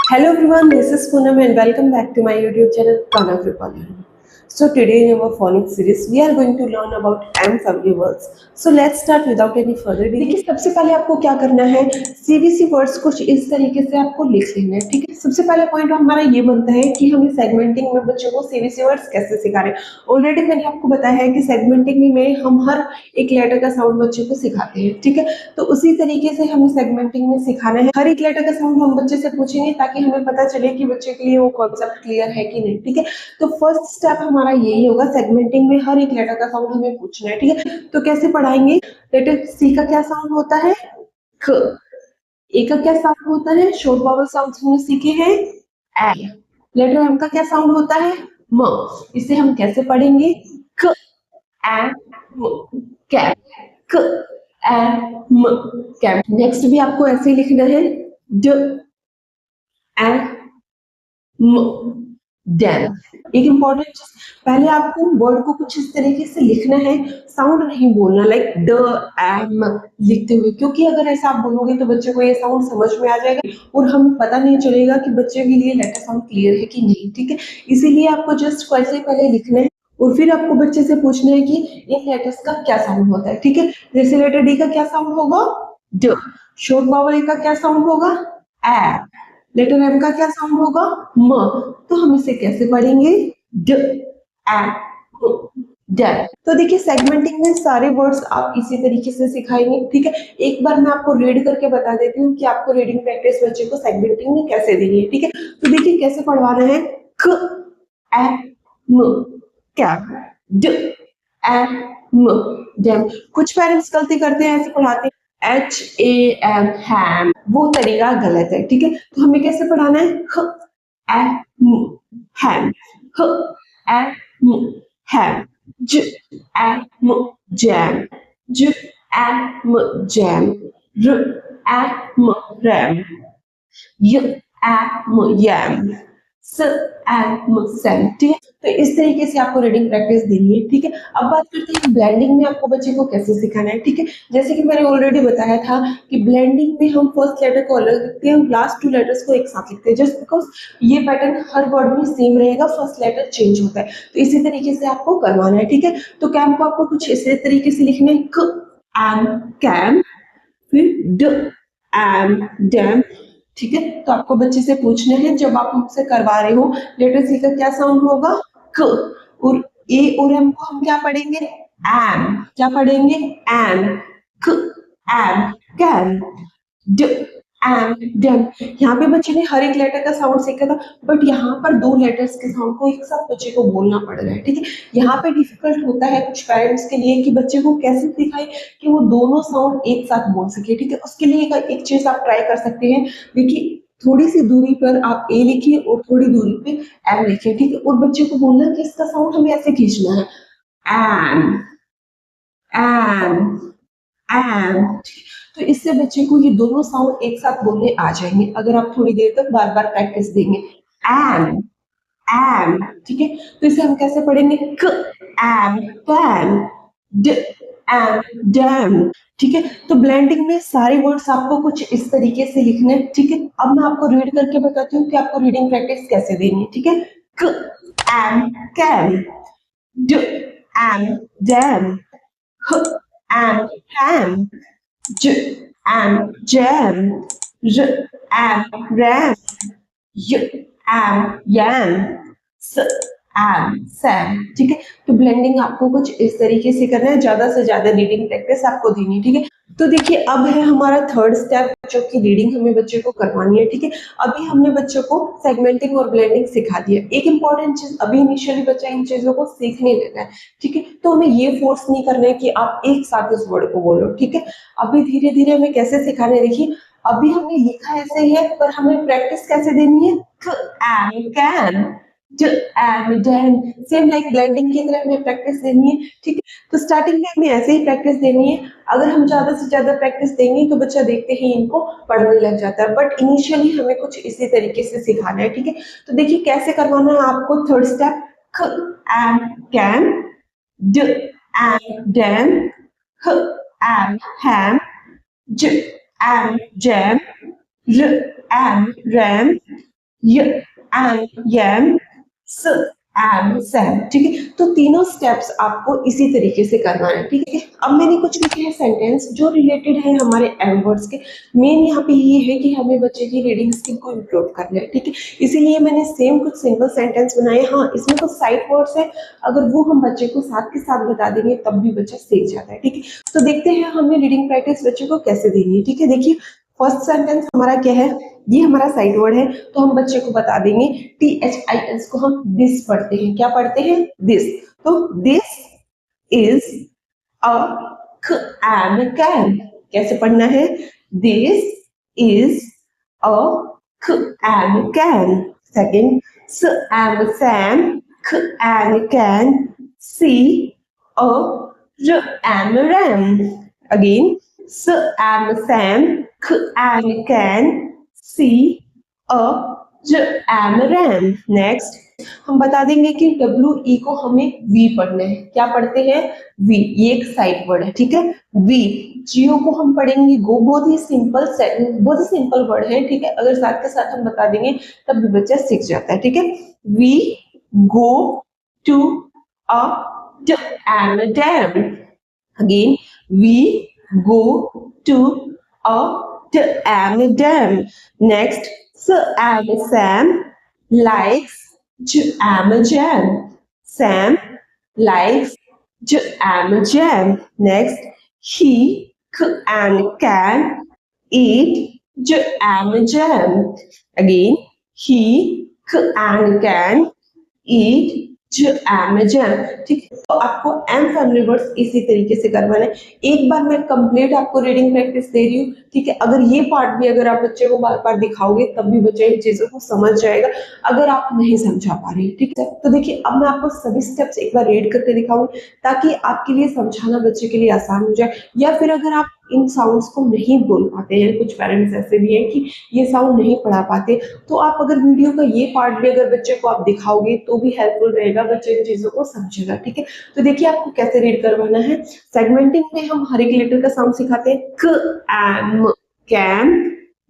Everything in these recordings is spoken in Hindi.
Hello everyone, this is Poonam and welcome back to my YouTube channel Kanha Kripa. So today in our phonics series we are going to learn about M family words. So let's start without any further delay. देखिए सबसे पहले आपको क्या करना है, सीबीसी वर्ड्स कुछ इस तरीके से आपको लिख लेना है, ठीक है। सबसे पहले पॉइंट हमारा ये बनता है कि हमें सेगमेंटिंग में बच्चों को सीबीसी वर्ड्स कैसे सिखा रहे हैं। ऑलरेडी मैंने आपको बताया है कि सेगमेंटिंग में हम हर एक लेटर का साउंड बच्चे को सिखाते हैं, ठीक है। तो उसी तरीके से हमें सेगमेंटिंग में सिखाना है। हर एक लेटर का साउंड हम बच्चे से पूछेंगे ताकि हमें पता चले कि बच्चे के लिए वो कॉन्सेप्ट क्लियर है कि नहीं, ठीक है। तो फर्स्ट स्टेप हमारा यही होगा, सेगमेंटिंग में हर एक लेटर का साउंड हमें पूछना है, ठीक है। तो कैसे पढ़ाएंगे, लेटर सी का क्या साउंड होता है, क। ए का क्या साउंड होता है, शॉर्ट वावल साउंड्स हमने सीखे हैं, ए। लेटर एम का क्या साउंड होता है, म। इसे हम कैसे पढ़ेंगे, क ए म, कैप, क ए म, कैप। नेक्स्ट भी आपको ऐसे ही लिखना है, ड ए म, डैम। एक इंपॉर्टेंट चीज, पहले आपको वर्ड को कुछ इस तरीके से लिखना है, साउंड नहीं बोलना, लाइक ड एम लिखते हुए, क्योंकि अगर ऐसा आप बोलोगे तो बच्चे को ये साउंड समझ में आ जाएगा और हमें पता नहीं चलेगा कि बच्चे के लिए लेटर साउंड क्लियर है कि नहीं, ठीक है। इसीलिए आपको जस्ट कैसे पहले लिखना है और फिर आपको बच्चे से पूछना है कि इन लेटर्स का क्या साउंड होता है, ठीक है। जैसे लेटर डी का क्या साउंड होगा, ड। शॉर्ट वावल ए का क्या साउंड होगा, ए। लेटर एम का क्या साउंड होगा, म। तो हम इसे कैसे पढ़ेंगे, ड ए डैम। तो देखिए सेगमेंटिंग में सारे वर्ड्स आप इसी तरीके से सिखाएंगे, ठीक है। एक बार मैं आपको रीड करके बता देती हूँ कि आपको रीडिंग प्रैक्टिस बच्चे को सेगमेंटिंग में कैसे देनी है, ठीक है। तो देखिए कैसे पढ़वाना है, क ए म कैप, ड ए म डैम। कुछ पेरेंट्स गलती करते हैं, ऐसे पढ़ाते हैं HAM हैम, वो तरीका गलत है, ठीक है। तो हमें कैसे पढ़ाना है, ह ए म हैम, ह ए म हैम, ज ए म जैम, ज ए म जैम, र ए म रैम, य ए म यैम, स ए म सैम, ठीक है। तो इस तरीके से आपको रीडिंग प्रैक्टिस देनी है, ठीक है। अब बात करते हैं ब्लेंडिंग में आपको बच्चे को कैसे सिखाना है, ठीक है। जैसे कि मैंने ऑलरेडी बताया था कि ब्लेंडिंग में हम फर्स्ट लेटर को अलग लिखते हैं, लास्ट टू लेटर्स को एक साथ लिखते हैं, जस्ट बिकॉज ये पैटर्न हर वर्ड में सेम रहेगा, फर्स्ट लेटर चेंज होता है। तो इसी तरीके से आपको करवाना है, ठीक है। तो कैम को आपको कुछ इसी तरीके से लिखना है, क एम कैम, फिर ड एम डैम, ठीक है। तो आपको बच्चे से पूछना है, जब आप हमसे करवा रहे हो, लेटर सी का क्या साउंड होगा, क। और ए और एम को हम क्या पढ़ेंगे, एम। क्या पढ़ेंगे, एम, क एम कैम, ड एम डैम। यहाँ पे बच्चे ने हर एक लेटर का साउंड सीखा था, बट यहाँ पर दो लेटर्स के साउंड को एक साथ बच्चे को बोलना पड़ रहा है, ठीक है। यहाँ पे डिफिकल्ट होता है कुछ पेरेंट्स के लिए कि बच्चे को कैसे सिखाए कि वो दोनों साउंड एक साथ बोल सके, ठीक है। उसके लिए एक चीज आप ट्राई कर सकते हैं, देखिए थोड़ी सी दूरी पर आप ए लिखिए और थोड़ी दूरी पे एम लिखिए, ठीक है। और बच्चे को बोलना कि इसका साउंड हमें ऐसे खींचना है, एम एम एम। तो इससे बच्चे को ये दोनों साउंड एक साथ बोलने आ जाएंगे, अगर आप थोड़ी देर तक बार बार प्रैक्टिस देंगे। एम एम, ठीक है। तो इसे हम कैसे पढ़ेंगे, क एम कैम, ड एम डैम, ठीक है। तो ब्लेंडिंग में सारे वर्ड्स आपको कुछ इस तरीके से लिखने हैं, ठीक है। अब मैं आपको रीड करके बताती हूँ कि आपको रीडिंग प्रैक्टिस कैसे देनी है, ठीक है। क एम कैम, ड am damn, h and ham, j and jam, r and ram, y and yam, s and sam, ठीक है। तो ब्लेंडिंग आपको कुछ इस तरीके से करना है, ज्यादा से ज्यादा रीडिंग प्रैक्टिस आपको देनी है, ठीक है। तो देखिए अब है हमारा थर्ड स्टेप, जो कि रीडिंग हमें बच्चे को करवानी है, ठीक है। अभी हमने बच्चों को सेगमेंटिंग और ब्लेंडिंग सिखा दिया। एक इंपॉर्टेंट चीज, अभी इनिशियली बच्चा इन चीजों को सीखने लगा है, ठीक है। तो हमें ये फोर्स नहीं करना है कि आप एक साथ इस वर्ड को बोलो, ठीक है। अभी धीरे धीरे हमें कैसे सिखाना है, देखिए अभी हमने लिखा ऐसे ही है, पर हमें प्रैक्टिस कैसे देनी है, कैन, सेम लाइक ब्लेंडिंग की तरह हमें प्रैक्टिस देनी है, ठीक है। तो स्टार्टिंग में हमें ऐसे ही प्रैक्टिस देनी है। अगर हम ज्यादा से ज्यादा प्रैक्टिस देंगे तो बच्चा देखते ही इनको पढ़ने लग जाता है, बट इनिशियली हमें कुछ इसी तरीके से सिखाना है, ठीक है। तो देखिए कैसे करवाना है आपको, थर्ड स्टेप, क एंड कैन, ड एंड डैम, ह and ham, j and jam, r and ram, य एम यम स एम सैम। ठीक है, तो तीनों स्टेप्स आपको इसी तरीके से करना है। ठीक है, अब मैंने कुछ लिखे हैं सेंटेंस जो रिलेटेड है हमारे एम वर्ड्स के। मेन यहाँ पे ये है कि हमें बच्चे की रीडिंग स्किल को इम्प्रूव करना है। ठीक है, इसीलिए मैंने सेम कुछ सिंपल सेंटेंस बनाए। हाँ, इसमें कुछ साइड वर्ड्स है, अगर वो हम बच्चे को साथ के साथ बता देंगे तब भी बच्चा सीख जाता है। ठीक है, तो देखते हैं हमें रीडिंग प्रैक्टिस बच्चे को कैसे देनी है। ठीक है, देखिए फर्स्ट सेंटेंस हमारा क्या है, ये हमारा साइड वर्ड है, तो हम बच्चे को बता देंगे THIS को हम दिस पढ़ते हैं। क्या पढ़ते हैं? दिस। तो दिस इज अ कैन। कैसे पढ़ना है? This is a can. Second, Sam can see a RAM. Again, Sam can see a ram. Next, हम बता देंगे कि WE को हमें V पढ़ना है। क्या पढ़ते हैं? V। ये एक साइड वर्ड है। ठीक है, V। जियो को हम पढ़ेंगे गो। बहुत ही सिंपल वर्ड है। ठीक है, अगर साथ के साथ हम बता देंगे तब भी बच्चा सीख जाता है। ठीक है, We go to a dam. Again, we go to a dam. Next, Sam likes jam. Sam likes jam. Next, he can eat jam. Again, he can eat jam. ठीक है, तो आपको एम फैमिली वर्ड्स इसी तरीके से करवाना है। एक बार मैं कंप्लीट आपको रीडिंग प्रैक्टिस दे रही हूँ। ठीक है, अगर ये पार्ट भी अगर आप बच्चे को बार बार दिखाओगे तब भी बच्चा इन चीजों को समझ जाएगा, अगर आप नहीं समझा पा रहे। ठीक है, तो देखिए अब मैं आपको सभी स्टेप्स एक बार रीड करके दिखाऊंगी ताकि आपके लिए समझाना बच्चे के लिए आसान हो जाए। या फिर अगर आप इन साउंड्स को नहीं बोल पाते हैं, कुछ पेरेंट्स ऐसे भी हैं कि ये साउंड नहीं पढ़ा पाते, तो आप अगर वीडियो का ये पार्ट भी अगर बच्चे को आप दिखाओगे तो भी हेल्पफुल रहेगा, बच्चे इन चीजों को समझेगा। ठीक है, तो देखिए आपको कैसे रीड करवाना है। सेगमेंटिंग में हम हर एक लेटर का साउंड सिखाते हैं। क एम कैम,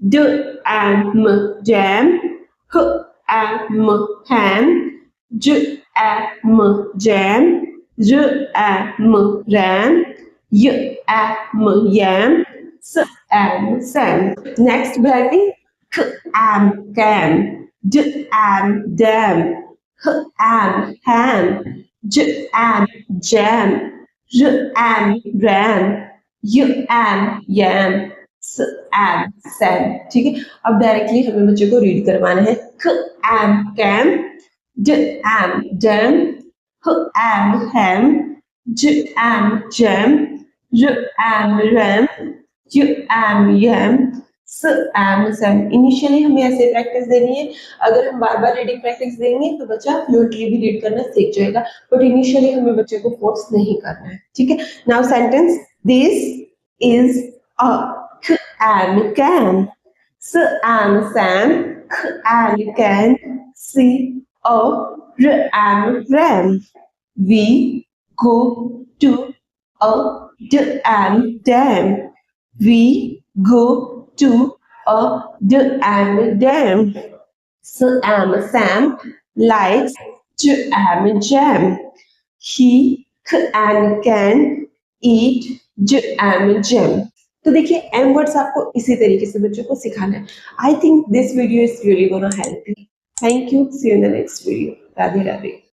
ड एम जैम, ह एम हैम, ज एम जैम, र एम रैम, य am yam, s am Sam. Next branding, k am cam, d am dam, h am ham, j am jam, r am ram, y am yam, s am sam। ठीक है, अब डायरेक्टली हमें बच्चे को रीड करवाना है। k am cam, d am dam, h am ham, j am jam, r am ram, you am yam, s am sam। Initially हमें ऐसे प्रैक्टिस देनी है। अगर हम बार बार रीडिंग प्रैक्टिस देंगे तो बच्चा फ्लुएंटली भी रीड करना सीख जाएगा, बट इनिशियली हमें बच्चे को फोर्स नहीं करना है। ठीक है, now sentence, this is a can, s am sam, k can, c a ram. We go to a dam. We go to a dam. Sam likes jam. He can eat jam. तो देखिए एम वर्ड्स आपको इसी तरीके से बच्चों को सिखाना है। I think this video is really gonna help you. Thank you, see you in the next video. Radhe Radhe.